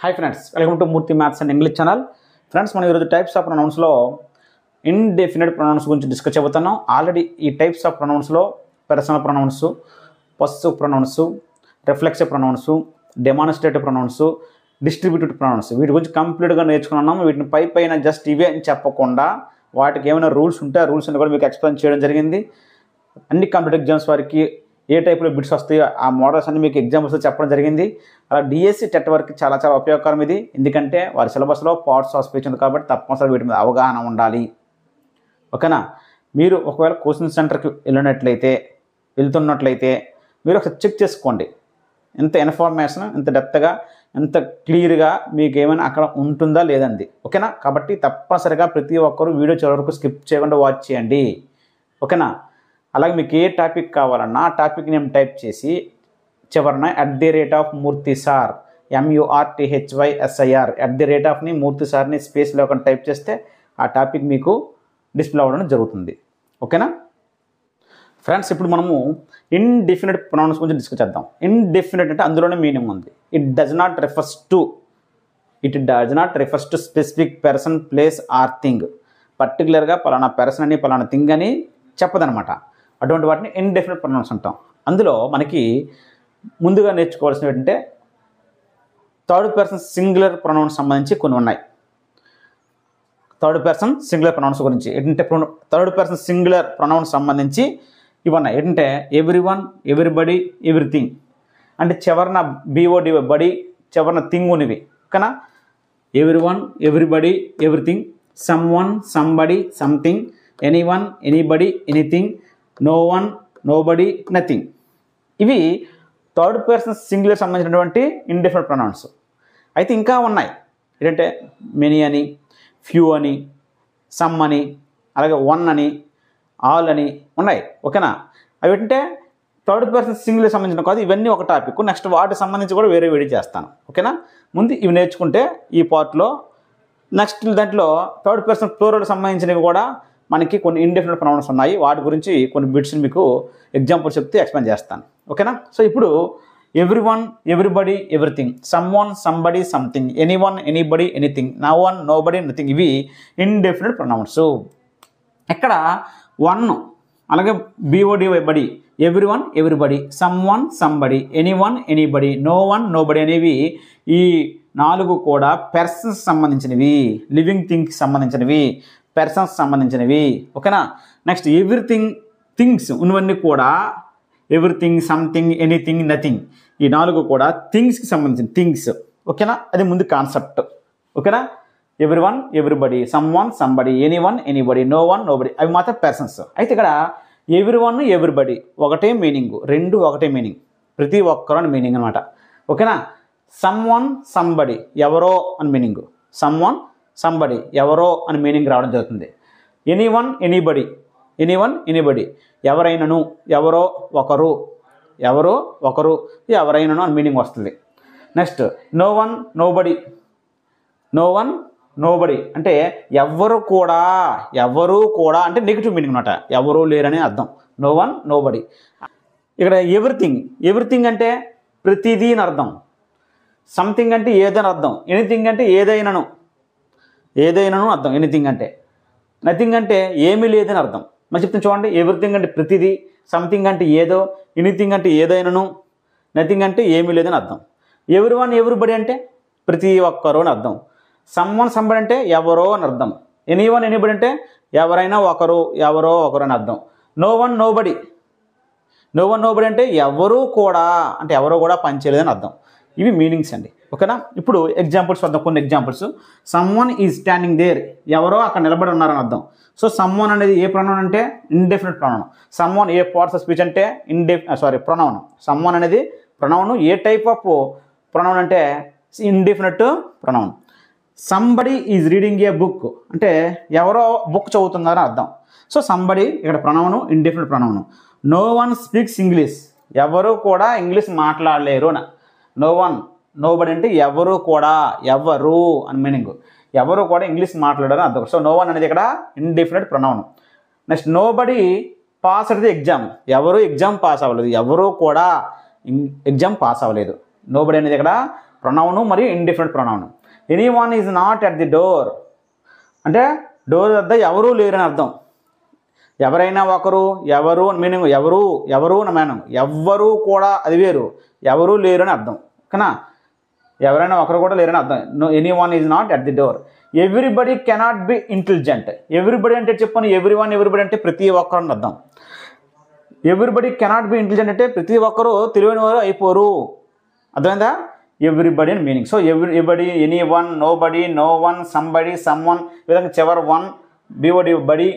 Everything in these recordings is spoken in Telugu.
Hi friends, welcome to Murthy Maths and English channel. Friends, మనం ఈరోజు టైప్స్ ఆఫ్ ప్రొనౌన్స్ లో ఇండెఫినిట్ ప్రొనౌన్స్ గురించి డిస్కస్ చేయబోతున్నాం. ఆల్రెడీ ఈ టైప్స్ ఆఫ్ ప్రొనౌన్స్ లో personal pronouns, possessive pronouns, reflexive pronouns, demonstrative pronouns, distributive pronouns వీటి గురించి కంప్లీట్గా నేర్చుకున్నాము. వీటిని పైన జస్ట్ ఇవే అని చెప్పకుండా వాటికి ఏమైనా రూల్స్ ఉంటే ఆ రూల్స్ అని కూడా మీకు ఎక్స్ప్లెయిన్ చేయడం జరిగింది. అన్ని కాంపిటేటివ్ ఎగ్జామ్స్ వారికి ఏ టైప్లో బిట్స్ వస్తాయో ఆ మోడల్స్ అన్ని మీకు ఎగ్జాంపుల్స్ చెప్పడం జరిగింది. అలా డిఎస్సి టెట్ వరకు చాలా ఉపయోగకరం ఇది. ఎందుకంటే వారి సిలబస్లో పార్ట్స్ ఆఫ్ స్పీచ్ ఉంది కాబట్టి తప్పనిసరి వీటి మీద అవగాహన ఉండాలి. ఓకేనా? మీరు ఒకవేళ కోచింగ్ సెంటర్కి వెళ్తున్నట్లయితే మీరు ఒకసారి చెక్ చేసుకోండి. ఎంత ఇన్ఫర్మేషన్ ఎంత డెప్త్గా ఎంత క్లియర్గా మీకు ఏమైనా అక్కడ ఉంటుందా లేదండి. ఓకేనా? కాబట్టి తప్పనిసరిగా ప్రతి ఒక్కరూ వీడియో చివరి వరకు స్కిప్ చేయకుండా వాచ్ చేయండి. ఓకేనా? అలాగే మీకు ఏ టాపిక్ కావాలన్నా ఆ టాపిక్ నేమ్ టైప్ చేసి చివరన @Murthy MURTHYSIR @ని మూర్తి సార్ని స్పేస్ లేకుండా టైప్ చేస్తే ఆ టాపిక్ మీకు డిస్ప్లే అవ్వడం జరుగుతుంది. ఓకేనా ఫ్రెండ్స్? ఇప్పుడు మనము ఇండెఫినిట్ ప్రొనౌన్స్ గురించి డిస్కస్ చేద్దాం. ఇండెఫినిట్ అంటే అందులోనే మీనింగ్ ఉంది. It does not refers to specific person, place or thing. పర్టికులర్గా పలానా పర్సన్ అని పలానా థింగ్ అని చెప్పదనమాట. అటువంటి వాటిని ఇండెఫినిట్ ప్రొనౌన్స్ అంటాం. అందులో మనకి ముందుగా నేర్చుకోవాల్సినవి ఏంటంటే థర్డ్ పర్సన్ సింగులర్ ప్రొనౌన్స్ సంబంధించి కొన్ని ఉన్నాయి. థర్డ్ పర్సన్ సింగులర్ ప్రొనౌన్స్ గురించి ఏంటంటే థర్డ్ పర్సన్ సింగులర్ ప్రొనౌన్స్ సంబంధించి ఇవన్నాయి. ఏంటంటే ఎవ్రీవన్, ఎవ్రీబడి, ఎవ్రీథింగ్. అంటే చివరన BOD బడి చివరన థింగ్ ఉన్నవి. ఓకేనా? Everyone, everybody, everything. Someone, somebody, something. Anyone, anybody, anything. No one, nobody, nothing. ఇవి థర్డ్ పర్సన్ సింగులర్ సంబంధించినటువంటి ఇండెఫినిట్ ప్రొనౌన్స్. అయితే ఇంకా ఉన్నాయి. ఏంటంటే మెనీ అని, ఫ్యూ అని, సమ్ అని, అలాగే వన్ అని, ఆల్ అని ఉన్నాయి. ఓకేనా? అవి ఏంటంటే థర్డ్ పర్సన్ సింగులర్ సంబంధించిన కాదు. ఇవన్నీ ఒక టాపిక్. నెక్స్ట్ వాటికి సంబంధించి కూడా వేరే వీడియో చేస్తాను. ఓకేనా? ముందు ఇవి నేర్చుకుంటే ఈ పార్ట్లో నెక్స్ట్ దాంట్లో థర్డ్ పర్సన్ ప్లూరల్ సంబంధించినవి కూడా మనకి కొన్ని ఇండెఫినిట్ ప్రొనౌన్స్ ఉన్నాయి. వాటి గురించి కొన్ని బిట్స్ని మీకు ఎగ్జాంపుల్ చెప్తే ఎక్స్ప్లెయిన్ చేస్తాను. ఓకేనా? సో ఇప్పుడు everyone, everybody, everything. Someone, somebody, something. Anyone, anybody, anything. No one, nobody, nothing. ఇవి ఇండెఫినిట్ ప్రొనౌన్స్. ఇక్కడ వన్ అలాగే BOD body, everyone, everybody, someone, somebody, anyone, anybody, no one, nobody అనేవి ఈ 4 కూడా పర్సన్స్ సంబంధించినవి, లివింగ్ థింగ్కి సంబంధించినవి, పర్సన్స్ సంబంధించినవి. ఓకేనా? నెక్స్ట్ ఎవ్రీథింగ్, థింగ్స్ ఉన్నవన్నీ కూడా ఎవ్రీథింగ్, సంథింగ్, ఎనీథింగ్, నథింగ్. ఈ 4 కూడా థింగ్స్కి సంబంధించిన థింగ్స్. ఓకేనా? అది ముందు కాన్సెప్ట్. ఓకేనా? Everyone, everybody, someone, somebody, anyone, anybody, no one, nobody అవి మాత్రం పర్సన్స్. అయితే ఇక్కడ ఎవ్రీవన్, ఎవ్రీబడి ఒకటే మీనింగ్, రెండు ఒకటే మీనింగ్, ప్రతి ఒక్కరు అని మీనింగ్ అనమాట. ఓకేనా? సమ్వన్, సంబడి ఎవరో అని మీనింగ్, సమ్వన్, సంబడి ఎవరో అని మీనింగ్ రావడం జరుగుతుంది. ఎనీవన్, ఎనీబడి, ఎనీవన్, ఎనీబడి ఎవరైనాను, ఎవరో ఒకరు, ఎవరో ఒకరు, ఎవరైనాను అని మీనింగ్ వస్తుంది. Next no one, nobody, no one, nobody అంటే ఎవరు కూడా అంటే నెగిటివ్ మీనింగ్ అనమాట. ఎవరూ లేరని అర్థం. No one, nobody. ఇక్కడ ఎవ్రీథింగ్ అంటే ప్రతిదీ అని అర్థం. సంథింగ్ అంటే ఏదని అర్థం. ఎనీథింగ్ అంటే ఏదైనాను అర్థం. ఎనీథింగ్ అంటే నథింగ్ అంటే ఏమీ లేదని అర్థం. మరి చెప్తాను చూడండి. ఎవ్రీథింగ్ అంటే ప్రతిదీ, సంథింగ్ అంటే ఏదో, ఎనీథింగ్ అంటే ఏదైనాను, నథింగ్ అంటే ఏమీ లేదని అర్థం. ఎవ్రీవన్, ఎవ్రీబడి అంటే ప్రతి ఒక్కరు అని అర్థం. సమ్వన్, సంబడి అంటే ఎవరో అని అర్థం. ఎనీవన్, ఎనీబడి అంటే ఎవరైనా ఒకరు, ఎవరో ఒకరు అని అర్థం. నో వన్, నోబడి అంటే ఎవరూ కూడా అంటే ఎవరో కూడా పనిచేయలేదని అర్థం. ఇవి మీనింగ్స్ అండి. ఓకేనా? ఇప్పుడు ఎగ్జాంపుల్స్ వద్దాం. కొన్ని examples. Someone is standing there ఎవరో అక్కడ నిలబడి ఉన్నారని అర్థం. సో సమ్వన్ అనేది ఏ ప్రొనౌన్ అంటే ఇండెఫినిట్ ప్రొనౌన్. సమ్వన్ ఏ పార్ట్స్ ఆఫ్ స్పీచ్ అంటే ప్రొనౌన్. సమ్వన్ అనేది ప్రొనౌన్. ఏ టైప్ ఆఫ్ ప్రొనౌన్ అంటే indefinite pronoun. Somebody is reading a book అంటే ఎవరో బుక్ చదువుతున్నారని అర్థం. సో సంబడి ఇక్కడ pronoun, indefinite pronoun. No one speaks English ఎవరు కూడా ఇంగ్లీష్ మాట్లాడలేరు. నో వన్, నోబడి అంటే ఎవరు కూడా, ఎవరు అని మీనింగ్. ఎవరు కూడా ఇంగ్లీష్ మాట్లాడారని అర్థం. సో నో వన్ అనేది ఇక్కడ indefinite pronoun. Next nobody pass అయితే ఎగ్జామ్ ఎవరు ఎగ్జామ్ పాస్ అవ్వలేదు. ఎవరు కూడా ఎగ్జామ్ పాస్ అవ్వలేదు. నోబడి అనేది ఇక్కడ ప్రొనౌన్ మరియు indefinite pronoun. Anyone is not at the door అంటే డోర్ వద్ద ఎవరూ లేరని అర్థం. ఎవరైనా ఒకరు, ఎవరు మీనింగ్, ఎవరు అని మీనింగ్, ఎవ్వరూ కూడా అది వేరు, ఎవరూ లేరు అని అర్థం. ఓకేనా, ఎవరైనా ఒకరు కూడా లేరని అర్థం. Anyone is not at the door. Everybody cannot be intelligent. Everybody అంటే చెప్పాను, ఎవ్రీబడి అంటే ప్రతి ఒక్కరు అని అర్థం. ఎవ్రీబడి కెనాట్ బి ఇంటెలిజెంట్ అంటే ప్రతి ఒక్కరు తెలివైన వారు అయిపోరు. అర్థమైందా? ఎవ్రీబడి అని meaning. So everybody, anyone, nobody, no one, somebody, someone, ఈ విధంగా చివరి వన్, బిఓడి, బడి,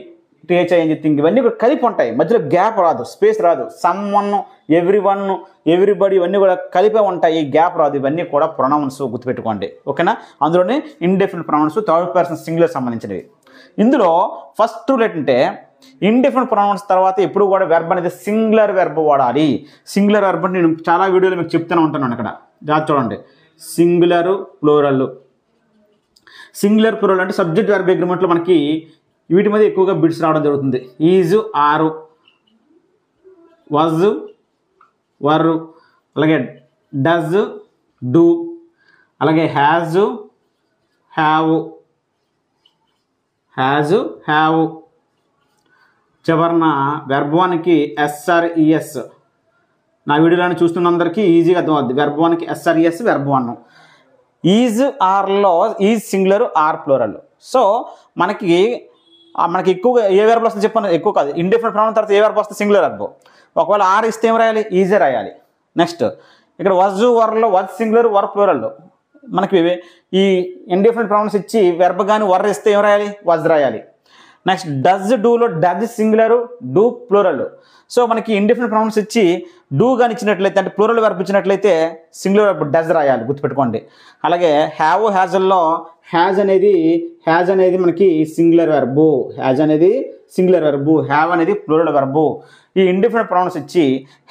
టీహెచ్ఐఎన్జి థింగ్, ఇవన్నీ కూడా కలిపి ఉంటాయి, మధ్యలో గ్యాప్ రాదు, స్పేస్ రాదు. సమ్వన్, ఎవ్రీవన్, ఎవ్రీబడి ఇవన్నీ కూడా కలిపే ఉంటాయి, గ్యాప్ రాదు. ఇవన్నీ కూడా ప్రొనౌన్స్ గుర్తుపెట్టుకోండి. ఓకేనా, అందులోనే indefinite pronouns third person singular సంబంధించినవి. ఇందులో ఫస్ట్ రూల్ ఏంటంటే ఇండెఫినిట్ ప్రొనౌన్స్ తర్వాత ఎప్పుడు కూడా వెర్బ్ అనేది సింగులర్ వెర్బ్ వాడాలి. సింగులర్ వెర్బ్ నేను చాలా వీడియోలు మీకు చెప్తూనే ఉంటాను. ఇక్కడ జాగ్రత్త చూడండి, సింగులర్, ప్లూరల్. సింగులర్, ప్లూరల్ అంటే సబ్జెక్ట్ వెర్బ్ అగ్రిమెంట్లో మనకి వీటి మీద ఎక్కువగా బిట్స్ రావడం జరుగుతుంది. ఈజ్, ఆరు, వాజ్, వర్, అలాగే డజ్, డూ, అలాగే హ్యాజ్, హ్యావ్. చివరన వెర్బ్ వన్కి ఎస్ఆర్ఈఎస్. నా వీడియోలను చూస్తున్న అందరికీ ఈజీగా అర్థమవుద్ది. వెర్బ్ వన్కి ఎస్ఆర్ఈఎస్, వెర్బ్ వన్. ఈజ్, ఆర్లో is singular, are plural. So మనకి ఎక్కువగా ఏ వెర్బ్ వస్తుంది చెప్పాను, ఎక్కువ కాదు. ఇండెఫినిట్ ప్రొనౌన్ తర్వాత ఏ వెర్బ్ వస్తుంది? Singular verb. ఒకవేళ ఆర్ ఇస్తే ఏం రాయాలి? ఈజే రాయాలి. నెక్స్ట్ ఇక్కడ వజ్, వర్లో వజ్ సింగులర్, వర్ ప్లూరల్. మనకి ఈ ఇండెఫినిట్ ప్రొనౌన్స్ ఇచ్చి వెర్బ్ కానీ వర్ ఇస్తే ఏం రాయాలి? వజ్ రాయాలి. నెక్స్ట్ డజ్, డూలో does singular, do plural. So మనకి ఇండెఫినిట్ ప్రొనౌన్స్ ఇచ్చి డూ కానీ ఇచ్చినట్లయితే అంటే ప్లూరల్ వెర్బ్ ఇచ్చినట్లయితే సింగులర్ వెర్బ్ డజ్ రాయాలి, గుర్తుపెట్టుకోండి. అలాగే హ్యావ్, హ్యాజల్లో హ్యాజ్ అనేది మనకి సింగులర్ వెర్బు, హ్యావ్ అనేది ప్లూరల్ వెర్బు. ఈ ఇండెఫినిట్ ప్రొనౌన్స్ ఇచ్చి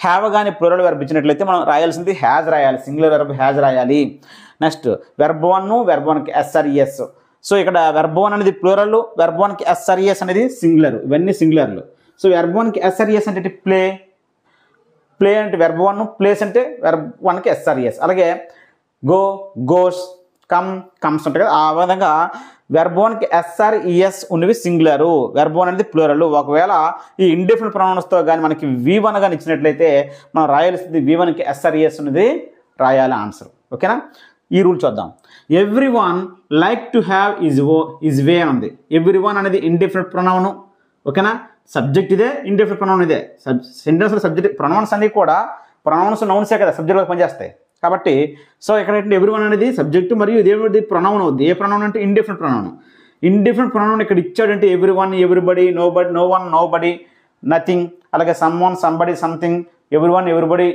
హ్యావ్ కానీ ప్లూరల్ వెర్బ్ ఇచ్చినట్లయితే మనం రాయాల్సింది హ్యాజ్ రాయాలి, సింగులర్ వెర్బ్ హ్యాజ్ రాయాలి. నెక్స్ట్ వెర్బ్ వన్కి ఎస్ఆర్ఈఎస్. సో ఇక్కడ వెర్బ్ వన్ అనేది ప్లూరల్, వెర్బ్ వన్కి ఎస్ఆర్ఈఎస్ అనేది సింగులర్. ఇవన్నీ సింగులర్లు. సో వెర్బ్ వన్కి ఎస్ఆర్ఈఎస్ అంటే ప్లే అంటే వెర్బ్ వన్, ప్లేస్ అంటే వెర్బ్ వన్కి ఎస్ఆర్ఈఎస్. అలాగే గో, గోస్, కమ్స్ ఉంటాయి కదా, ఆ విధంగా వెర్బ్ వన్కి ఎస్ఆర్ఈఎస్ ఉన్నవి సింగులరు, వెర్బ్ వన్ అనేది ప్లూరల్. ఒకవేళ ఈ ఇండెఫినిట్ ప్రొనౌన్స్తో కానీ మనకి V1 కానీ ఇచ్చినట్లయితే మనం రాయాల్సింది V1కి ఎస్ఆర్ఈఎస్ ఉన్నది రాయాలి ఆన్సర్. ఓకేనా, ఈ రూల్ చూద్దాం. Everyone like to have is way అని ఉంది. ఎవ్రీవన్ అనేది ఇండెఫినిట్ ప్రొనౌన్. ఓకేనా, సబ్జెక్ట్ ఇదే, ఇండెఫినిట్ ప్రొనౌన్ ఇదే. సెంటెన్స్లో సబ్జెక్ట్ ప్రొనౌన్స్ అన్నీ కూడా ప్రొనౌన్స్ నౌన్సే కదా, సబ్జెక్ట్లో పనిచేస్తాయి కాబట్టి. సో ఇక్కడ ఏంటంటే ఎవ్రీవన్ అనేది సబ్జెక్టు మరియు ఇదేమిటి ప్రొనౌన్ అవుద్ది. ఏ ప్రొనౌన్ అంటే ఇండెఫినిట్ ప్రొనౌన్. ఇండెఫినిట్ ప్రొనౌన్ ఇక్కడ ఇచ్చాడంటే everyone, everybody, nobody, no one, nobody, nothing, అలాగే someone, somebody, something, everyone, everybody,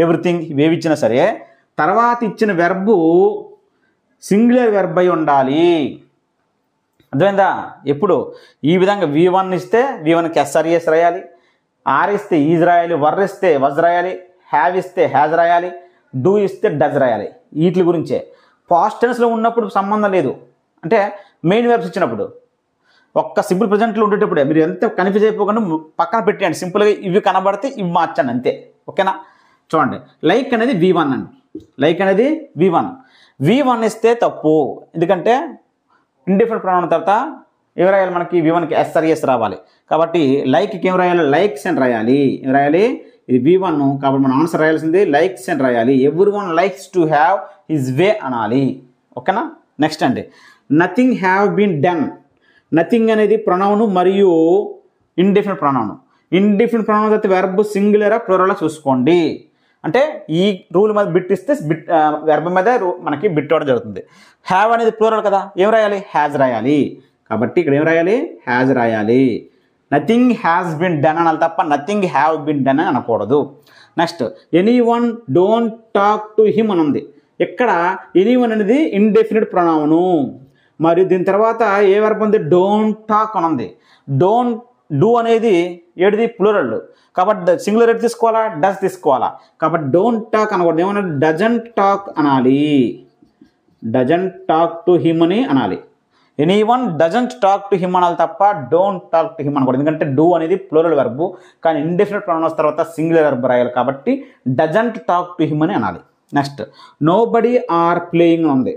everything ఇవేవి ఇచ్చినా సరే తర్వాత ఇచ్చిన వెర్బు సింగులర్ వెర్బ్ అయి ఉండాలి. అర్థమైందా? ఎప్పుడు ఈ విధంగా V1 ఇస్తే V1కి ఎస్ఆర్ఈఎస్ రాయాలి, ఆర్ ఇస్తే ఈజ్ రాయాలి, వర్ ఇస్తే వజ్ రాయాలి, హ్యావ్ ఇస్తే హ్యాజ్ రాయాలి, డూ ఇస్తే డజ్ రాయాలి. వీటి గురించే. పాస్ట్ టెన్స్లో ఉన్నప్పుడు సంబంధం లేదు, అంటే మెయిన్ వెర్బ్స్ ఇచ్చినప్పుడు ఒక్క సింపుల్ ప్రజెంట్లో ఉండేటప్పుడే మీరు ఎంత కన్ఫ్యూజ్ అయిపోకుండా పక్కన పెట్టండి. సింపుల్గా ఇవి కనబడితే ఇవి మార్చండి అంతే. ఓకేనా, చూడండి. లైక్ అనేది V1 అండి, లైక్ అనేది V1 ఇస్తే తప్పు, ఎందుకంటే ఇండెఫినిట్ ప్రొనౌన్ తర్వాత ఏం రాయాలి? మనకి V1కి ఎస్ఆర్ఈఎస్ రావాలి. కాబట్టి లైక్కి ఏం రాయాలి? లైక్స్ అని రాయాలి. ఏం రాయాలి? ఇది V1 కాబట్టి మనం ఆన్సర్ రాయాల్సింది లైక్స్ అని రాయాలి. Everyone likes to have his way అనాలి. ఓకేనా, నెక్స్ట్ అండి nothing have been done. Nothing అనేది ప్రొనౌన్ మరియు ఇండెఫినిట్ ప్రొనౌన్. ఇండెఫినిట్ ప్రొనౌన్ అయితే వెర్బ్ సింగులరా ప్లూరలా చూసుకోండి. అంటే ఈ రూల్ మీద బిట్ ఇస్తే వెర్బ్ మీద మనకి బిట్ అవడం జరుగుతుంది. హ్యావ్ అనేది ప్లూరల్ కదా, ఏం రాయాలి? హ్యాజ్ రాయాలి. కాబట్టి ఇక్కడ ఏం రాయాలి? హ్యాజ్ రాయాలి. నథింగ్ హ్యాస్ బిన్ డన్ అనాలి తప్ప నథింగ్ హ్యావ్ బిన్ డన్ అని అనకూడదు. Next anyone don't talk to him అని ఉంది. ఇక్కడ ఎనీవన్ అనేది ఇండెఫినిట్ ప్రొనౌను మరియు దీని తర్వాత ఏ వెర్బ్ ఉంది? డోంట్ టాక్ అని ఉంది. డోంట్ డూ అనేది ఏడిది? ప్లూరల్. కాబట్టి సింగులర్ ఎటు తీసుకోవాలా? డస్ తీసుకోవాలా. కాబట్టి డోంట్ టాక్ అనకూడదు, ఏమన్నా డజంట్ టాక్ అనాలి. డజంట్ టాక్ టు హిమ్ అని అనాలి. Anyone doesn't talk to him అనాలి తప్ప డోంట్ టాక్ టు హిమ్ అనకూడదు. ఎందుకంటే డూ అనేది ప్లూరల్ వెర్బు, కానీ ఇండెఫినిట్ ప్రొనౌన్స్ తర్వాత సింగులర్ వెర్బ్ రాయాలి కాబట్టి డజంట్ టాక్ టు హిమ్ అని అనాలి. నెక్స్ట్ నోబడీ ఆర్ ప్లేయింగ్ ఉంది,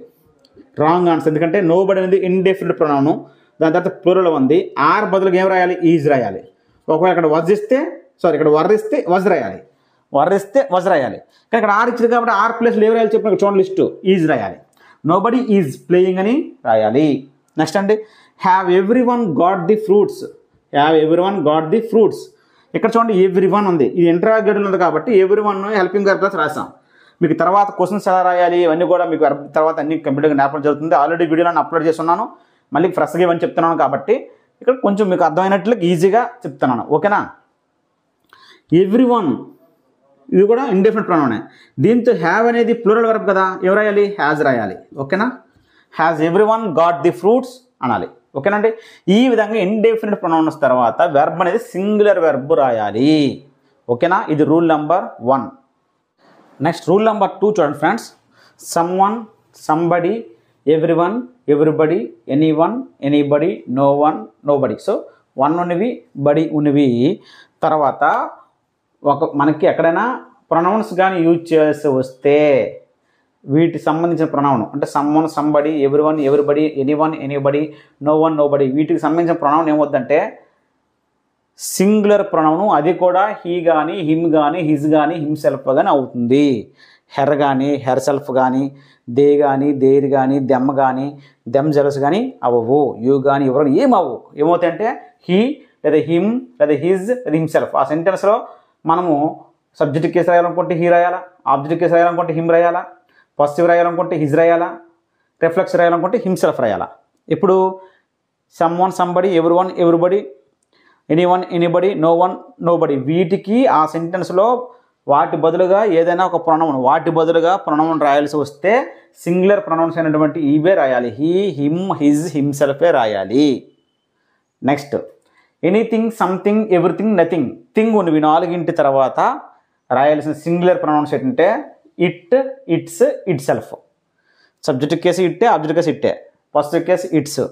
రాంగ్ ఆన్సర్. ఎందుకంటే నోబడీ అనేది ఇండెఫినిట్ ప్రొనౌన్, దాని తర్వాత ప్లూరల్ ఉంది. ఆర్ బదులుగా ఏం రాయాలి? ఈజ్ రాయాలి. ఒకవేళ ఇక్కడ ఇక్కడ వర్రిస్తే వజ్ రాయాలి, కానీ ఇక్కడ ఆర్ ఇచ్చింది కాబట్టి ఆర్ ప్లేస్లో ఏం రాయాలి చెప్పిన చూడండి లిస్టు, ఈజ్ రాయాలి. నోబడీ ఈజ్ ప్లేయింగ్ అని రాయాలి. నెక్స్ట్ అండి have every one got the fruits, ఇక్కడ చూడండి ఎవ్రీ వన్ ఉంది, ఇది ఇంటరాగేటివ్ ఉంది కాబట్టి every one helping verb plus రాసాం. మీకు తర్వాత క్వశ్చన్స్ ఎలా రాయాలి ఇవన్నీ కూడా మీకు తర్వాత అన్ని కంప్లీట్గా నేర్పడం జరుగుతుంది. ఆల్రెడీ వీడియోలో అప్లోడ్ చేస్తున్నాను, మళ్ళీ ఫ్రెష్గా ఇవన్నీ చెప్తున్నాను కాబట్టి ఇక్కడ కొంచెం మీకు అర్థమైనట్లు ఈజీగా చెప్తున్నాను. ఓకేనా? ఎవ్రీ వన్ ఇది కూడా ఇండెఫినిట్ ప్రొనౌనే. దీంతో హ్యావ్ అనేది ప్లూరల్ వర్బ్ కదా, ఏం రాయాలి? హ్యాజ్ రాయాలి. ఓకేనా? Has everyone got the fruits అనాలి. ఓకేనండి? ఈ విధంగా ఇండెఫినిట్ ప్రొనౌన్స్ తర్వాత వెర్బ్ అనేది సింగులర్ వెర్బ్ రాయాలి. ఓకేనా? ఇది rule number 1. Next rule number 2 చూడండి friends. Some one, somebody, every one, everybody, any one, anybody, no one, nobody. So one ఉన్నవి, బడి ఉన్నవి. తర్వాత మనకి ఎక్కడైనా ప్రొనౌన్స్ కానీ యూజ్ చేసి వస్తే వీటికి సంబంధించిన ప్రొనౌన్ అంటే some one, somebody, every one, everybody, any one, anybody, no one, nobody, వీటికి సంబంధించిన ప్రొనౌన్ ఏమవుద్దంటే సింగులర్ ప్రొనౌన్. అది కూడా హీ కానీ, హిమ్ కానీ, హిజ్ కానీ, హిమ్సెల్ఫ్ కానీ అవుతుంది. హెర్ కానీ, హెర్ సెల్ఫ్ కానీ, దే కానీ, దేర్ కానీ, దెమ్ కానీ, దెమ్ జెలస్ కానీ అవ్వవు. యూ కానీ, ఎవరు ఏమవ్వవు. ఏమవుతాయంటే హీ లేదా హిమ్ లేదా హిజ్ లేదా హిమ్సెల్ఫ్. ఆ సెంటెన్స్లో మనము సబ్జెక్ట్ కేసు రాయాలనుకుంటే హీ రాయాలా, ఆబ్జెక్ట్ కేసు రాయాలనుకుంటే హిమ్ రాయాలా, పాజిటివ్ రాయాలనుకుంటే హిజ్ రాయాలా, రిఫ్లెక్స్ రాయాలనుకుంటే హిమ్సెల్ఫ్ రాయాలా. ఇప్పుడు some one, somebody, every one, everybody, any one, anybody, no one, nobody, వీటికి ఆ సెంటెన్స్లో వాటి బదులుగా ఏదైనా ఒక ప్రొనౌన్ రాయాల్సి వస్తే సింగులర్ ప్రొనౌన్స్ అయినటువంటి ఇవే రాయాలి. హీ, హిమ్, హిజ్, హిమ్సెల్ఫే రాయాలి. Next anything, something, everything, nothing, thing ఉన్నవి 4 తర్వాత రాయాల్సిన సింగులర్ ప్రొనౌన్స్ ఏంటంటే it, it's, it self. Subject case ఇట్టే, ఆబ్జెక్ట్ కేసు ఇట్టే, positive case it's,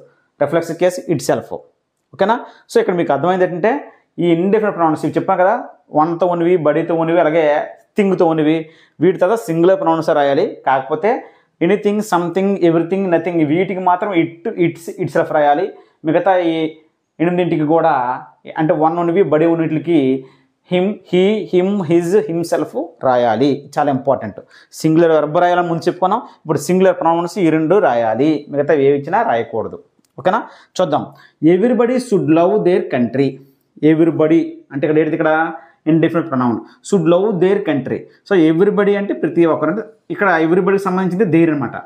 reflex case it self. ఓకేనా? సో ఇక్కడ మీకు అర్థమైంది ఏంటంటే ఈ ఇండెఫినిట్ ప్రొనౌన్స్ ఇవి చెప్పాను కదా, వన్తో ఉన్నవి, బడితో ఉన్నవి, అలాగే థింగ్తో ఉన్నవి, వీటి తర్వాత సింగులర్ ప్రొనౌన్స్ రాయాలి. కాకపోతే ఎనీథింగ్, సంథింగ్, ఎవ్రీథింగ్, నథింగ్ వీటికి మాత్రం ఇట్, ఇట్స్, ఇట్ సెల్ఫ్ రాయాలి. మిగతా ఈ 8 కూడా అంటే వన్ ఉన్నవి, బడి ఉన్నట్లకి him, he, him, his, himself రాయాలి. చాలా ఇంపార్టెంట్. సింగులర్ వెర్బ్ రాయాలని ముందు చెప్పుకున్నాం. ఇప్పుడు సింగులర్ ప్రొనౌన్స్ ఈ 2 రాయాలి, మిగతా ఏవి ఇచ్చినా రాయకూడదు. ఓకేనా? చూద్దాం. Everybody should love there country. Everybody అంటే ఇక్కడ ఏంటి? ఇక్కడ indefinite pronoun. Should love there country. So everybody అంటే ప్రతి ఒక్కరు, అంటే ఇక్కడ ఎవ్రీబడికి సంబంధించింది దేర్ అనమాట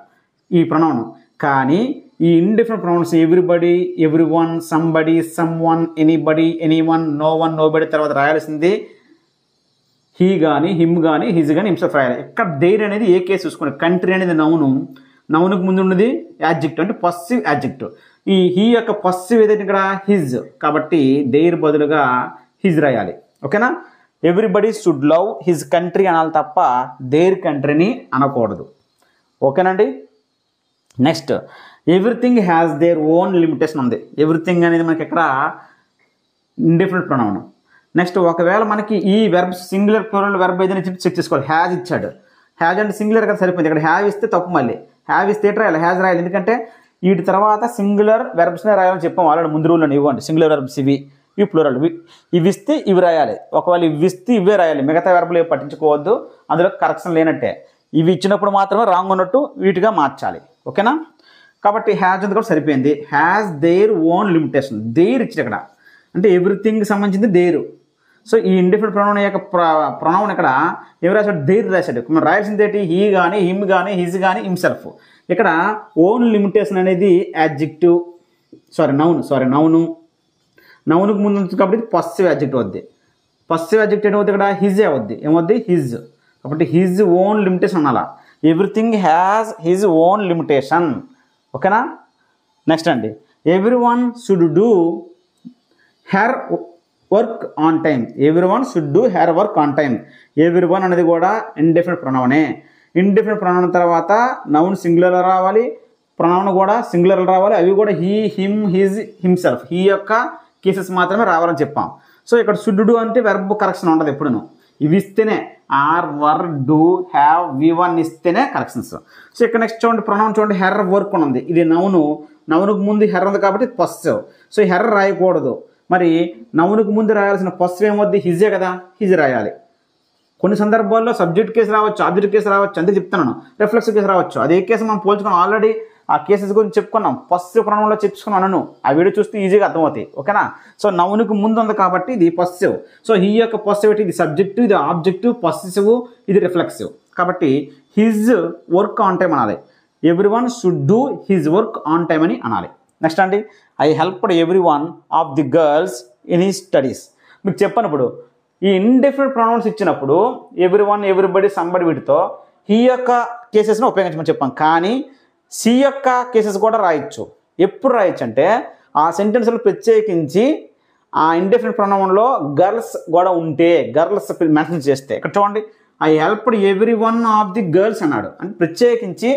ఈ ప్రొనౌన్. కానీ ఈ indefinite pronouns everybody, every one, somebody, some one, anybody, anyone, no one, nobody తర్వాత రాయాల్సింది హీ కానీ, హిమ్ కానీ, హిజ్ కానీ, హిమ్సెల్ఫ్ రాయాలి. ఇక్కడ దేర్ అనేది ఏ కేసు చూసుకోండి. కంట్రీ అనేది నౌనుకు ముందు ఉన్నది యాడ్జెక్టివ్ అంటే పస్సివ్ యాడ్జెక్టివ్. ఈ హీ యొక్క పస్సివ్ ఏదైతే ఇక్కడ హిజ్ కాబట్టి దేర్ బదులుగా హిజ్ రాయాలి. ఓకేనా? Everybody should love his country అనాలి తప్ప దేర్ కంట్రీని అనకూడదు. ఓకేనండి? Next everything has their own limitation ఉంది. ఎవ్రీథింగ్ అనేది మనకి ఇక్కడ ఇండెఫినిట్ ప్రొనౌన్. నెక్స్ట్ ఒకవేళ మనకి ఈ వెర్బ్ సింగులర్ ప్లూరల్ వెర్బ్ ఏదైనా చెక్ చేసుకోవాలి. హ్యాజ్ ఇచ్చాడు, హ్యాజ్ అంటే సింగులర్ కదా సరిపోయింది. ఇక్కడ హ్యావ్ ఇస్తే తప్పు, మళ్ళీ హ్యావ్ ఇస్తే రాయాలి, హ్యాజ్ రాయాలి. ఎందుకంటే వీటి తర్వాత సింగులర్ వెర్బ్స్నే రాయాలని చెప్పాం ఆల్రెడీ ముందు రూల్లో. ఇవ్వండి సింగులర్ వెర్బ్స్ ఇవి ప్లూరల్, ఇవి ఇస్తే ఇవి రాయాలి. ఒకవేళ ఇవి ఇస్తే ఇవే రాయాలి, మిగతా వెర్బులు ఏవి పట్టించుకోవద్దు, అందులో కరెక్షన్ లేనట్టే. ఇవి ఇచ్చినప్పుడు మాత్రమే రాంగ్ ఉన్నట్టు వీటిగా మార్చాలి. ఓకేనా? కాబట్టి హ్యాజ్ ఉంది కూడా సరిపోయింది. Has their own limitation. Their ఇచ్చి ఇక్కడ అంటే ఎవ్రీథింగ్ సంబంధించింది దేరు. సో ఈ ఇండెఫినిట్ ప్రొనౌన్ యొక్క ప్రొనౌన్ ఇక్కడ ఎవరు రాశాడు? దేర్ రాశాడు. మనం రాయాల్సింది ఏంటి? హీ కానీ, హిమ్ కానీ, హిజ్ కానీ, హిమ్సెల్ఫ్. ఇక్కడ ఓన్ లిమిటేషన్ అనేది యాడ్జెక్టివ్, నౌనుకు ముందు ఉంటుంది కాబట్టి పస్సివ్ యాడ్జెక్టివ్ అవుద్ది. పస్సివ్ యాడ్జెక్టివ్ ఏమవుతుంది? ఇక్కడ హిజ్ అవుద్ది. ఏమవుద్ది? హిజ్. కాబట్టి హిజ్ ఓన్ లిమిటేషన్ అనాలా. Everything has his own limitation. ఓకేనా? నెక్స్ట్ అండి every one should do her work on time. Every one should do her work on time. Every one అనేది కూడా ఇండెఫినిట్ ప్రొనౌనే. ఇండెఫినిట్ ప్రొనౌన్ తర్వాత నౌన్ సింగులర్ రావాలి, ప్రొనౌన్ కూడా సింగులర్ రావాలి. అవి కూడా he, him, his, himself he యొక్క కేసెస్ మాత్రమే రావాలని చెప్పాం. సో ఇక్కడ షుడ్ డూ అంటే వెర్బ్ కరెక్షన్ ఉండదు ఎప్పుడును. ఇవి ఇస్తేనే are, were, do, have, V1 ఇస్తేనే కరెక్షన్స్. సో ఇక్కడ నెక్స్ట్ చూడండి ప్రొనౌన్ చూడండి, హెర్ వర్క్ ఉంది. ఇది నౌనుకు ముందు హెర్ ఉంది కాబట్టి పొస్సెసివ్. సో హెర్ రాయకూడదు. మరి నౌనుకు ముందు రాయాల్సిన పొస్సెసివ్ ఏమొద్ది, హిజే కదా, హిజ్ రాయాలి. కొన్ని సందర్భాల్లో సబ్జెక్ట్ కేసు రావచ్చు, ఆబ్జెక్ట్ కేసు రావచ్చు, అంతే చెప్తున్నాను. రిఫ్లెక్స్ కేసు రావచ్చు. అదే కేసు మనం పోల్చుకున్నాం ఆల్రెడీ. ఆ కేసెస్ గురించి చెప్పుకున్నాం, పొస్సెసివ్ ప్రొనౌన్లో చెప్పుకున్నాను. ఆ వీడియో చూస్తే ఈజీగా అర్థమవుతాయి. ఓకేనా. సో నౌనుకు ముందు ఉంది కాబట్టి ఇది పొస్సెసివ్. సో హీ యొక్క పొస్సెసివిటీ, ఇది సబ్జెక్టు, ఇది ఆబ్జెక్టివ్, పొస్సెసివ్, ఇది రిఫ్లెక్సివ్. కాబట్టి హిజ్ వర్క్ ఆన్ టైం అనాలి. Everyone should do his work on time అని అనాలి. నెక్స్ట్ అండి, I helped everyone of the girls in his studies. మీకు చెప్పనప్పుడు ఈ ఇండెఫినిట్ ప్రొనౌన్స్ ఇచ్చినప్పుడు ఎవ్రీవన్, ఎవ్రీబడి, సంబడి వీటితో హీ యొక్క కేసెస్ను ఉపయోగించమని చెప్పాం. కానీ సి యొక్క కేసెస్ కూడా రాయొచ్చు. ఎప్పుడు రాయొచ్చు అంటే ఆ సెంటెన్స్లో ప్రత్యేకించి ఆ ఇండెఫినిట్ ప్రొనౌన్లో గర్ల్స్ కూడా ఉంటే, గర్ల్స్ మెన్షన్ చేస్తే. ఇక్కడ చూడండి, I helped everyone of the girls అన్నాడు. అంటే ప్రత్యేకించి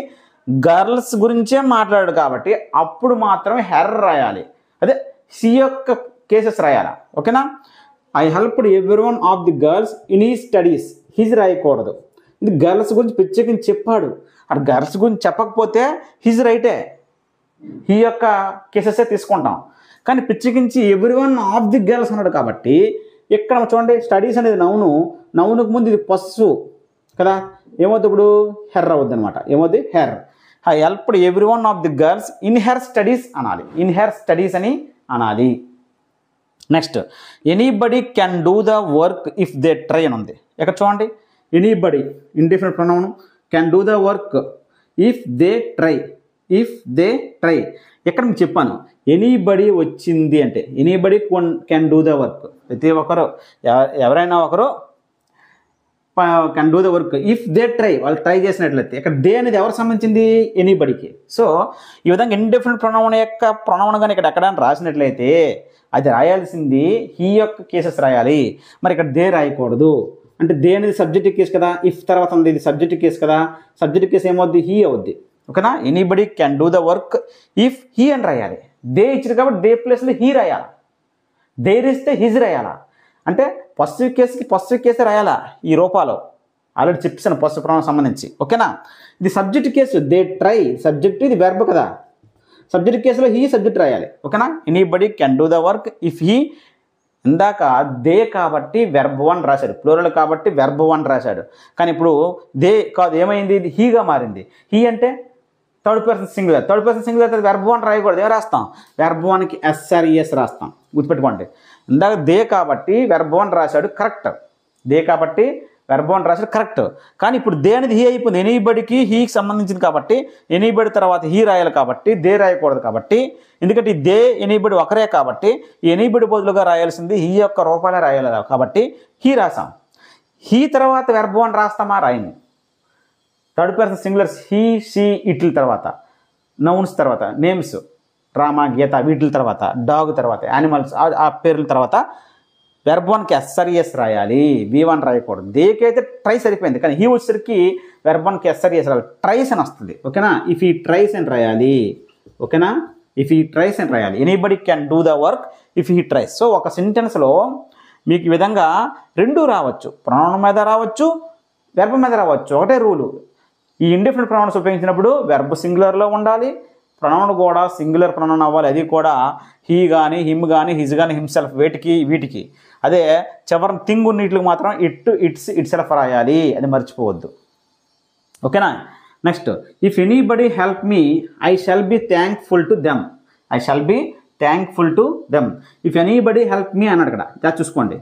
గర్ల్స్ గురించే మాట్లాడాడు కాబట్టి అప్పుడు మాత్రమే హెర్ రాయాలి. అదే సి యొక్క కేసెస్ రాయాలి. ఓకేనా. I helped everyone of the girls in he studies, his రాయకూడదు. ఇది గర్ల్స్ గురించి ప్రత్యేకించి చెప్పాడు. అటు గర్ల్స్ గురించి చెప్పకపోతే హిజ్ రైటే, హీ యొక్క కేసెసే తీసుకుంటాం. కానీ ప్రత్యేకించి ఎవ్రీవన్ ఆఫ్ ది గర్ల్స్ అన్నాడు కాబట్టి ఇక్కడ చూడండి, స్టడీస్ అనేది నౌనుకు ముందు ఇది పొస్సెసివ్ కదా, ఏమవుతుంది ఇప్పుడు హెర్ అవుద్ది అనమాట. ఏమవుద్ది, her. I helped everyone of the girls in her studies అనాలి. ఇన్ హెర్ స్టడీస్ అని అనాలి. Next, anybody can do the work if they try అని ఉంది. ఇక్కడ చూడండి, anybody indefinite pronoun, can do the work if they try. If they try ఎక్కడ మీకు చెప్పాను, ఎనీబడి వచ్చింది అంటే anybody can do the work. ప్రతి ఒక్కరు ఎవరైనా ఒకరు can do the work if they try, వాళ్ళు ట్రై చేసినట్లయితే. ఇక్కడ దే అనేది ఎవరికి సంబంధించింది, ఎనీబడికి. సో ఈ విధంగా ఇండెఫినిట్ ప్రొనౌన్ యొక్క ప్రొనౌన్ కానీ ఇక్కడ ఎక్కడైనా రాసినట్లయితే అది రాయాల్సింది హీ యొక్క కేసెస్ రాయాలి. మరి ఇక్కడ దే రాయకూడదు. అంటే దే అనేది సబ్జెక్టివ్ కేసు కదా, ఇఫ్ తర్వాత ఉంది, ఇది సబ్జెక్టివ్ కేసు కదా. సబ్జెక్టివ్ కేసు ఏమవుద్ది, హీ అవుద్ది. ఓకేనా. Anybody can do the work if he అని రాయాలి. దే ఇచ్చారు కాబట్టి దే ప్లేస్లో హీ రాయాలి. దేర్ ఇస్తే హిజ్ రాయాలా. అంటే పొస్సివ్ కేసే రాయాలా ఈ రూపాలో. ఆల్రెడీ చెప్పాను పొస్సివ్ ప్రొనౌన్ సంబంధించి. ఓకేనా. ఇది subject case, they try subject, ఇది వెర్బ్ కదా. సబ్జెక్ట్ కేసులో హీ సబ్జెక్ట్ రాయాలి. ఓకేనా. Anybody can do the work if he, ఇందాక దే కాబట్టి వెర్బ్ 1 రాశాడు, ప్లూరల్ కాబట్టి వెర్బ్ 1 రాశాడు. కానీ ఇప్పుడు దే కాదు, ఏమైంది, ఇది హీగా మారింది. హీ అంటే third person singular. Third person singular అయితే వెర్బ్ 1 రాయకూడదు. ఏం రాస్తాం, వెర్బ్ 1కి SRES రాస్తాం. గుర్తుపెట్టుకోండి. ఇందాక దే కాబట్టి వెర్బ్ 1 రాశాడు, కరెక్ట్. దే కాబట్టి వెర్బ్ 1 రాశాడు, కరెక్ట్. కానీ ఇప్పుడు దే అనేది హీ అయిపోయింది. ఎనీబడికి హీకి సంబంధించింది కాబట్టి ఎనీబడి తర్వాత హీ రాయాలి కాబట్టి దే రాయకూడదు. కాబట్టి ఎందుకంటే ఈ దే ఎనీబడి ఒకరే కాబట్టి ఎనీబడి బదులుగా రాయాల్సింది హీ యొక్క రూపాలే రాయాలి కాబట్టి హీ రాసాం. హీ తర్వాత వెర్బ్ 1 రాస్తామా, రాయము. Third person singulars he, she, ఇట్ల తర్వాత, నౌన్స్ తర్వాత, నేమ్స్ రామ, గీత వీటిల తర్వాత, డాగ్ తర్వాత, యానిమల్స్ ఆ పేర్ల తర్వాత వెర్బ్ 1కి SRES రాయాలి, V1 రాయకూడదు. దేకైతే ట్రై సరిపోయింది. కానీ హీ వచ్చేసరికి వెర్బ్ 1కి SRES రాయాలి, ట్రైస్ అని వస్తుంది. ఓకేనా. ఇఫ్ ఈ ట్రైస్ అని రాయాలి. ఓకేనా. ఇఫ్ ఈ ట్రైస్ అని రాయాలి. Anybody can do the work if he tries. So ఒక సెంటెన్స్లో మీకు ఈ విధంగా రెండు రావచ్చు, ప్రొనౌన్ మీద రావచ్చు, వెర్బ్ మీద రావచ్చు. ఒకటే రూలు. ఈ ఇండిఫినిట్ ప్రొనౌన్స్ ఉపయోగించినప్పుడు వెర్బ్ సింగులర్లో ఉండాలి, ప్రొనౌన్ కూడా సింగులర్ ప్రొనౌన్ అవ్వాలి. అది కూడా హీ కానీ, హిమ్ కానీ, హిజ్ కానీ, హిమ్సెల్ఫ్, వీటికి. అదే చివరి థింగ్ ఉన్నీటికి మాత్రం ఇట్స్, ఇట్సెల్ఫ్ రాయాలి. అది మర్చిపోవద్దు. ఓకేనా. Next, if anybody help me I shall be thankful to them. I shall be thankful to them. If anybody help me అన్నాడు ఇక్కడ. అది చూసుకోండి.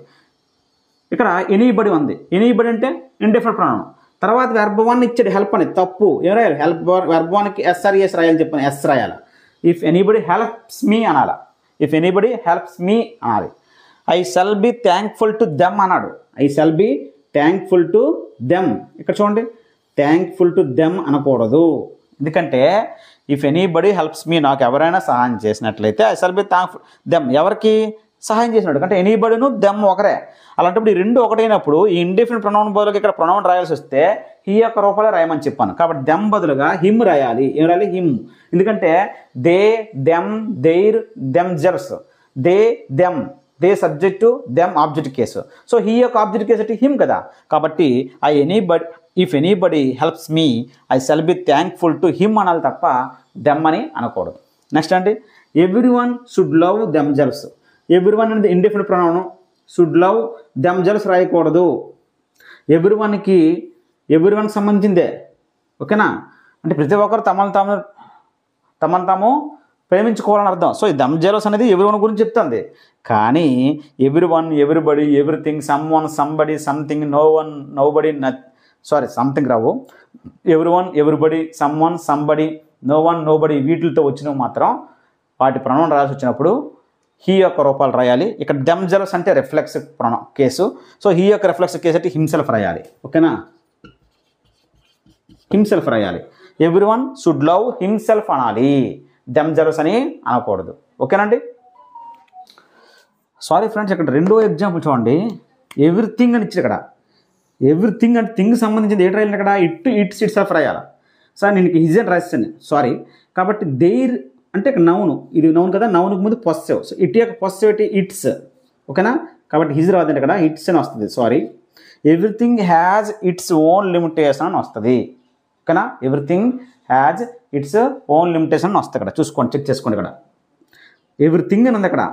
ఇక్కడ ఎనీబడి ఉంది. ఎనీబడి అంటే ఇండిఫినిట్ ప్రొనౌన్. తర్వాత వెర్బ్ 1 ఇచ్చాడు, హెల్ప్ అని. తప్పు. ఏం రాయాలి, వెర్బ్ 1కి SRES రాయాలని చెప్పాను, ఎస్ రాయాలి. ఇఫ్ ఎనీబడి హెల్ప్స్ మీ అనాలి. ఇఫ్ ఎనీబడి హెల్ప్స్ మీ అనాలి. I shall be thankful to them అన్నాడు. I shall be thankful to them. ఇక్కడ చూడండి, థ్యాంక్ఫుల్ టు దెమ్ అనకూడదు. ఎందుకంటే ఇఫ్ ఎనీబడి హెల్ప్స్ మీ, నాకు ఎవరైనా సహాయం చేసినట్లయితే I shall be thankful them. ఎవరికి సహాయం చేసినాడు అంటే ఎనీబడిను దెమ్ ఒకరే. అలాంటప్పుడు ఈ రెండు ఒకటైనప్పుడు ఈ ఇండిఫినిట్ ప్రొనౌన్ బదులుగా ఇక్కడ ప్రొనౌన్ రాయాల్సి వస్తే హీ యొక్క రూపాలే రాయమని చెప్పాను. కాబట్టి దెమ్ బదులుగా హిమ్ రాయాలి. ఏం రాయాలి, హిమ్. ఎందుకంటే they, them, their, themselves, they, them they subject, them object case. So he యొక్క ఆబ్జెక్ట్ కేసు అంటే హిమ్ కదా. కాబట్టి if anybody helps me I shall be thankful to him అనాలి తప్ప దెమ్ అని అనకూడదు. నెక్స్ట్ అండి, every one should love themselves. Every one అనేది indefinite pronoun. Should love themselves రాయకూడదు. ఎవ్రీ వన్కి సంబంధించిందే. ఓకేనా, అంటే ప్రతి ఒక్కరు తమను తాము ప్రేమించుకోవాలని అర్థం. సో ఈ దెమ్సెల్వ్స్ అనేది ఎవ్రీ వన్ గురించి చెప్తుంది. కానీ every one, everybody, everything, some one, somebody, something, no one, nobody, something రావు. Every one, everybody, some one, somebody, no one, nobody వీటితో వచ్చినవి మాత్రం వాటి ప్రొనౌన్ రాసి వచ్చినప్పుడు హీ యొక్క రూపాలు రాయాలి. ఇక్కడ దెమ్సెల్వ్స్ అంటే రిఫ్లెక్స్ కేసు. సో హీ యొక్క రిఫ్లెక్స్ కేసు అంటే హిమ్సెల్ఫ్ రాయాలి. ఓకేనా, హిమ్సెల్ఫ్ రాయాలి. Every one should love himself అనాలి, దెమ్సెల్వ్స్ అని అనకూడదు. ఓకేనండి. సారీ ఫ్రెండ్స్, ఇక్కడ రెండో ఎగ్జాంపుల్ చూడండి. ఎవ్రీథింగ్ అని ఇచ్చారు. ఇక్కడ ఎవ్రీథింగ్ అంటే థింగ్ సంబంధించింది ఏంటి రాయాలి? ఇక్కడ ఇట్స్ సెల్ఫ్ రాయాలి. సార్ నేను హిజ్ అని రాస్తాను, సారీ. కాబట్టి దేర్ అంటే నౌన్, ఇది నౌన్ కదా, నౌన్కి ముందు పొస్సెవ్. సో ఇట్ యొక్క పొస్సెవిటీ ఇట్స్. ఓకేనా, కాబట్టి హిజ్ రాదండి, ఇక్కడ ఇట్స్ అని వస్తుంది. Sorry, everything has its own limitation అని వస్తుంది. ఓకేనా, everything has its own limitation అని వస్తుంది. ఇక్కడ చూసుకోండి, చెక్ చేసుకోండి. ఇక్కడ ఎవ్రీథింగ్ అని ఉంది. ఇక్కడ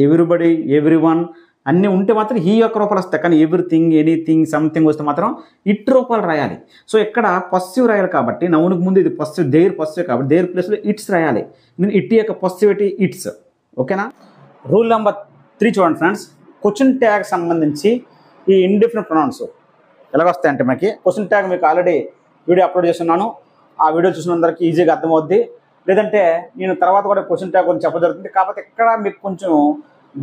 ఎవ్రీబడి, ఎవ్రీ వన్ అన్నీ ఉంటే మాత్రం హీ యొక్క రూపాలు వస్తాయి. కానీ ఎవ్రీథింగ్, ఎనీథింగ్, సంథింగ్ వస్తే మాత్రం ఇట్ రూపాలు రాయాలి. సో ఇక్కడ పాజిటివ్ రాయాలి కాబట్టి నౌన్కి ముందు ఇది పాజిటివ్, దేర్ పాజిటివ్ కాబట్టి దేర్ ప్లేస్లో ఇట్స్ రాయాలి. ఇట్ యొక్క పాజిటివిటీ ఇట్స్. ఓకేనా. రూల్ నెంబర్ 3 చూడండి ఫ్రెండ్స్. క్వశ్చన్ ట్యాగ్ సంబంధించి ఈ ఇండిఫినిట్ ప్రొనౌన్స్ ఎలాగొస్తాయంటే మనకి క్వశ్చన్ ట్యాగ్ మీకు ఆల్రెడీ వీడియో అప్లోడ్ చేస్తున్నాను. ఆ వీడియో చూసినందరికీ ఈజీగా అర్థమవుద్ది. లేదంటే నేను తర్వాత కూడా క్వశ్చన్ ట్యాగ్ గురించి చెప్పడం జరుగుతుంది. కాకపోతే ఇక్కడ మీకు కొంచెం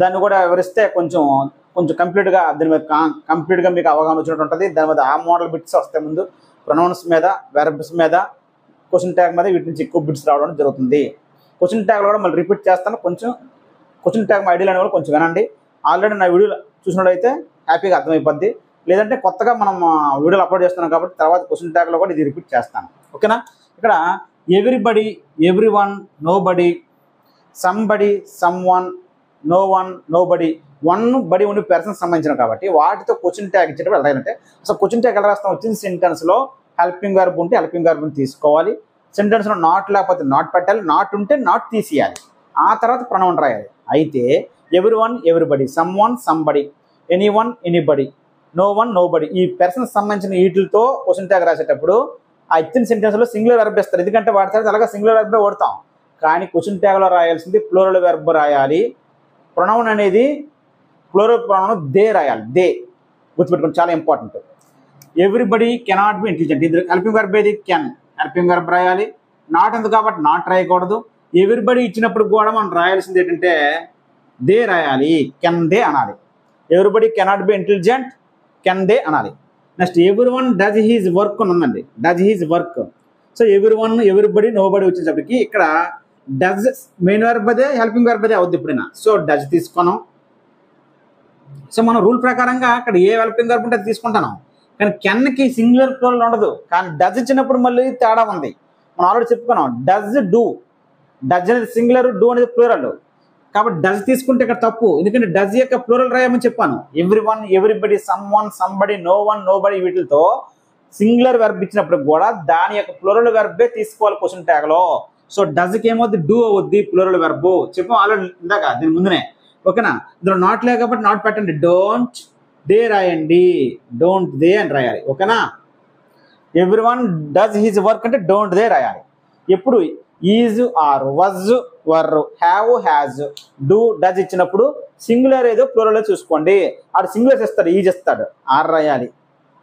దాన్ని కూడా వివరిస్తే కొంచెం కంప్లీట్గా దీని మీద కంప్లీట్గా మీకు అవగాహన వచ్చినట్టు ఉంటుంది. దాని మీద ఆ మోడల్ బిట్స్ వస్తాయి. ముందు ప్రొనౌన్స్ మీద, వెర్బ్స్ మీద, క్వశ్చన్ ట్యాగ్ మీద వీటి నుంచి ఎక్కువ బిట్స్ రావడం జరుగుతుంది. క్వశ్చన్ ట్యాగ్లో కూడా మళ్ళీ రిపీట్ చేస్తాను. కొంచెం క్వశ్చన్ ట్యాగ్ ఐడియాలు అనేవి కూడా కొంచెం వినండి. ఆల్రెడీ నా వీడియో చూసినట్టయితే హ్యాపీగా అర్థమైపోద్ది. లేదంటే కొత్తగా మనం వీడియోలు అప్లోడ్ చేస్తున్నాం కాబట్టి తర్వాత క్వశ్చన్ ట్యాగ్లో కూడా ఇది రిపీట్ చేస్తాను. ఓకేనా. ఇక్కడ everybody, every one, nobody, somebody, some one, no one, nobody, one body ఉండి పర్సన్ సంబంధించిన కాబట్టి వాటితో క్వశ్చన్ ట్యాగ్ ఇచ్చేటప్పుడు ఎలా రాయాలంటే అసలు క్వశ్చన్ ట్యాగ్ ఎలా రాస్తాం? వచ్చిన సెంటెన్స్లో హెల్పింగ్ వర్బ్ ఉంటే హెల్పింగ్ వర్బ్ని తీసుకోవాలి. సెంటెన్స్లో నాట్ లేకపోతే నాట్ పెట్టాలి. నాట్ ఉంటే నాట్ తీసేయాలి. ఆ తర్వాత ప్రొనౌన్ రాయాలి. అయితే every one, everybody, some one, somebody, any one, anybody, no one, nobody ఈ పర్సన్ సంబంధించిన వీటితో క్వశ్చన్ ట్యాగ్ రాసేటప్పుడు ఆ ఇచ్చిన సెంటెన్స్లో సింగులర్ వెర్బ్ ఇస్తారు. ఎందుకంటే వాటి అలాగా సింగులర్ వెర్బే వాడతాం. కానీ క్వశ్చన్ ట్యాగ్లో రాయాల్సింది ప్లూరల్ వెర్బ్ రాయాలి. ప్రొనౌన్ అనేది ప్లూరల్ ప్రొనౌన్ దే రాయాలి. దే గుర్తుపెట్టుకోండి, చాలా important. Everybody cannot be intelligent. ఇది హెల్పింగ్ వెర్బ్ ఏది? కెన్. హెల్పింగ్ వెర్బ్ రాయాలి. నాట్ ఉంది కాబట్టి నాట్ రాయకూడదు. ఎవ్రీబడి ఇచ్చినప్పుడు కూడా మనం రాయాల్సింది ఏంటంటే దే రాయాలి. కెన్ దే అనాలి. Everybody cannot be intelligent, can they అనాలి. Next every one does his work అని ఉందండి. Does his work. So every one, everybody, nobody వచ్చేటప్పటికి ఇక్కడ డజ్ మెయిన్ వెర్బ్ అదే, హెల్పింగ్ వెర్బ్ అదే అవుద్ది ఎప్పుడైనా. సో డజ్ తీసుకున్నాం. సో మనం రూల్ ప్రకారంగా అక్కడ ఏ హెల్పింగ్ వెర్బ్ ఉంటే అది తీసుకుంటాను. కానీ కెన్కి సింగులర్ ప్లూరల్ ఉండదు. కానీ డజ్ ఇచ్చినప్పుడు మళ్ళీ తేడా ఉంది. మనం ఆల్రెడీ చెప్పుకున్నాం. డజ్ డూ, డజ్ అనేది సింగులర్, డూ అనేది ప్లూరల్. కాబట్టి డజ్ తీసుకుంటే ఇక్కడ తప్పు. ఎందుకంటే డజ్ యొక్క ప్లూరల్ రాయమని చెప్పాను. Every one, everybody, some one, somebody, no one, nobody వీటితో సింగులర్ వెర్బ్ ఇచ్చినప్పుడు కూడా దాని యొక్క ప్లూరల్ వెర్బే తీసుకోవాలి క్వశ్చన్ ట్యాగ్లో. సో డజ్కి ఏమవుద్ది? డూ అవుద్ది ప్లూరల్ వెర్బ్. చెప్పాం ఆల్రెడీ ఇందాక దీని ముందునే. ఓకేనా. ఇందులో నాట్ లేదు కాబట్టి నాట్ పెట్టండి. డోంట్ దే రాయండి. డోంట్ దే అని రాయాలి. ఓకేనా. Every one does his work అంటే డోంట్ దే రాయాలి. ఎప్పుడు is are, was, were, have, has, do, does ఇచ్చినప్పుడు సింగులర్ ఏదో ప్లూరల్ చూసుకోండి. ఆడు సింగులర్స్ ఇస్తాడు, ఈజ్ ఇస్తాడు, ఆర్ రాయాలి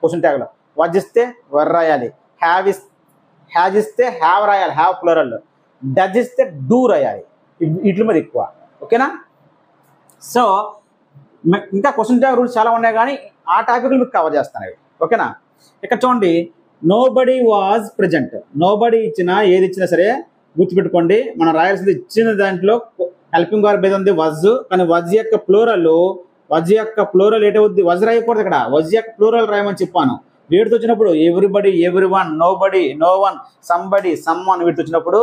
క్వశ్చన్ ట్యాగ్లో. వజ్ ఇస్తే వర్ రాయాలి. హ్యాజ్ ఇస్తే హ్యావ్ రాయాలి, హ్యావ్ ప్లూరల్. డజ్ ఇస్తే డూ రాయాలి. వీటి మీద ఎక్కువ. ఓకేనా. సో ఇంకా క్వశ్చన్ ట్యాగ్ రూల్స్ చాలా ఉన్నాయి కానీ ఆ టాపిక్లు మీకు కవర్ చేస్తాను అవి. ఓకేనా. ఇక్కడ చూడండి, నోబడి వాజ్ ప్రెజెంట్. నోబడి ఇచ్చినా ఏది ఇచ్చినా సరే గుర్తుపెట్టుకోండి, మనం రాయాల్సింది ఇచ్చిన దాంట్లో హెల్పింగ్ వర్బ్ ఏది ఉంది? వజ్. కానీ వజ్ యొక్క ప్లూరల్ ఏటవుద్ది? వజ్ రాయకూడదు. ఇక్కడ వజ్ యొక్క ప్లూరల్ రాయమని చెప్పాను. వీటితో వచ్చినప్పుడు everybody, every one, nobody, no one, somebody, some one వీటితో వచ్చినప్పుడు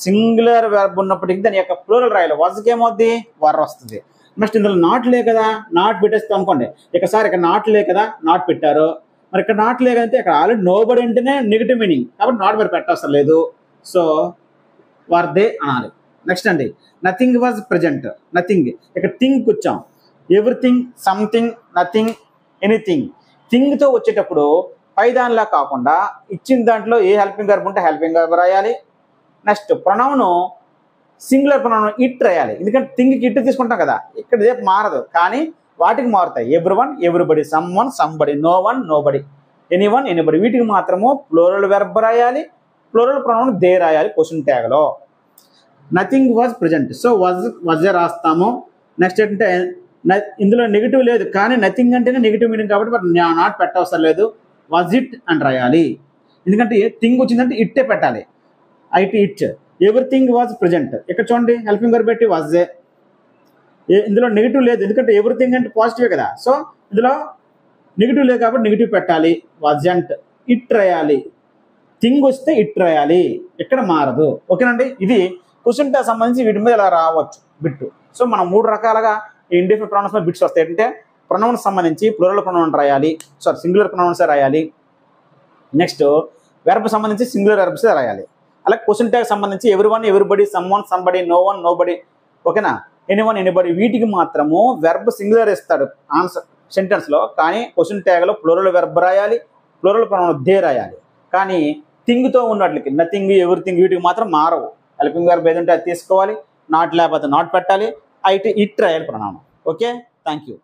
సింగులర్ వెర్బ్ ఉన్నప్పటికీ దాని యొక్క ప్లూరల్ రాయాలి. వజ్కి ఏమవుద్ది? వర్ వస్తుంది. నెక్స్ట్ ఇందులో నాట్ లే కదా, నాట్ పెట్టేస్తాం అనుకోండి. ఇక సార్ ఇక్కడ నాట్ లే కదా, నాట్ పెట్టారు. మరి ఇక్కడ నాట్ లే కదంటే ఇక్కడ ఆల్రెడీ నోబడి అంటేనే నెగిటివ్ మీనింగ్, కాబట్టి నాట్ మరి పెట్టవసరం లేదు. సో వర్ దే అనాలి. నెక్స్ట్ అండి, నథింగ్ వాజ్ ప్రజెంట్. నథింగ్, ఇక్కడ థింగ్ వచ్చాం. Everything, something, nothing, anything. థింగ్తో వచ్చేటప్పుడు పై దానిలా కాకుండా ఇచ్చిన దాంట్లో ఏ హెల్పింగ్ వర్బ్ ఉంటే హెల్పింగ్ వర్బ్ రాయాలి. Next pronoun singular pronoun it రాయాలి. ఎందుకంటే థింగ్కి ఇట్ తీసుకుంటాం కదా, ఇక్కడ ఇదే మారదు కానీ వాటికి మారుతాయి. Everyone, everybody, some one, somebody, no one, nobody, anyone, anybody. వీటికి మాత్రము ప్లూరల్ వెర్బ్ రాయాలి, ప్లూరల్ ప్రొనౌన్ దే రాయాలి క్వశ్చన్ ట్యాగ్లో. Nothing was present, so was రాస్తాము. నెక్స్ట్ ఏంటంటే ఇందులో నెగిటివ్ లేదు కానీ నథింగ్ అంటేనే నెగిటివ్ మీనింగ్ కాబట్టి నాట్ పెట్టవసరం లేదు, వాజ్ ఇట్ అని రాయాలి. ఎందుకంటే థింగ్ వచ్చిందంటే ఇట్టే పెట్టాలి, ఐట్ ఇట్. ఎవ్రీథింగ్ వాజ్ ప్రజెంట్, ఇక్కడ చూడండి హెల్పింగ్ వర్బ్ పెట్టి వాజ్ ఏ. ఇందులో నెగిటివ్ లేదు ఎందుకంటే ఎవ్రీథింగ్ అంటే పాజిటివే కదా, సో ఇందులో నెగిటివ్ లేదు కాబట్టి నెగిటివ్ పెట్టాలి, వాజంట్. ఇట్ రాయాలి, థింగ్ వస్తే ఇట్ రాయాలి, ఇక్కడ మారదు. ఓకేనండి, ఇది క్వశ్చన్ కి సంబంధించి వీటి మీద ఇలా రావచ్చు బిట్టు. సో మనం 3 రకాలుగా ఇండిఫినిట్ ప్రొనౌన్స్ మీద బిట్స్ వస్తాయి. అంటే ప్రొనౌన్స్ సంబంధించి ప్లూరల్ ప్రొనౌన్ రాయాలి, సింగులర్ ప్రొనౌన్స్ రాయాలి. నెక్స్ట్ వెర్బ్ సంబంధించి సింగులర్ వెర్బ్స్ రాయాలి. అలాగే క్వశ్చన్ ట్యాగ్ సంబంధించి everyone, everybody, some one, somebody, no one, nobody, ఓకేనా, ఎనీవన్, ఎనీబడి. వీటికి మాత్రము వెర్బ్ సింగులర్ ఇస్తాడు ఆన్సర్ సెంటెన్స్లో, కానీ క్వశ్చన్ ట్యాగ్లో ప్లూరల్ వెర్బ్ రాయాలి, ప్లూరల్ ప్రొనౌన్ దే రాయాలి. కానీ థింగ్తో ఉన్నట్లకి నథింగ్, ఎవ్రీథింగ్ వీటికి మాత్రం మారవు. హెల్పింగ్ వెర్బ్ ఏదంటే అది తీసుకోవాలి, నాట్ లేకపోతే నాట్ పెట్టాలి, ఇట్ రాయాలి ప్రొనౌన్. Okay, thank you.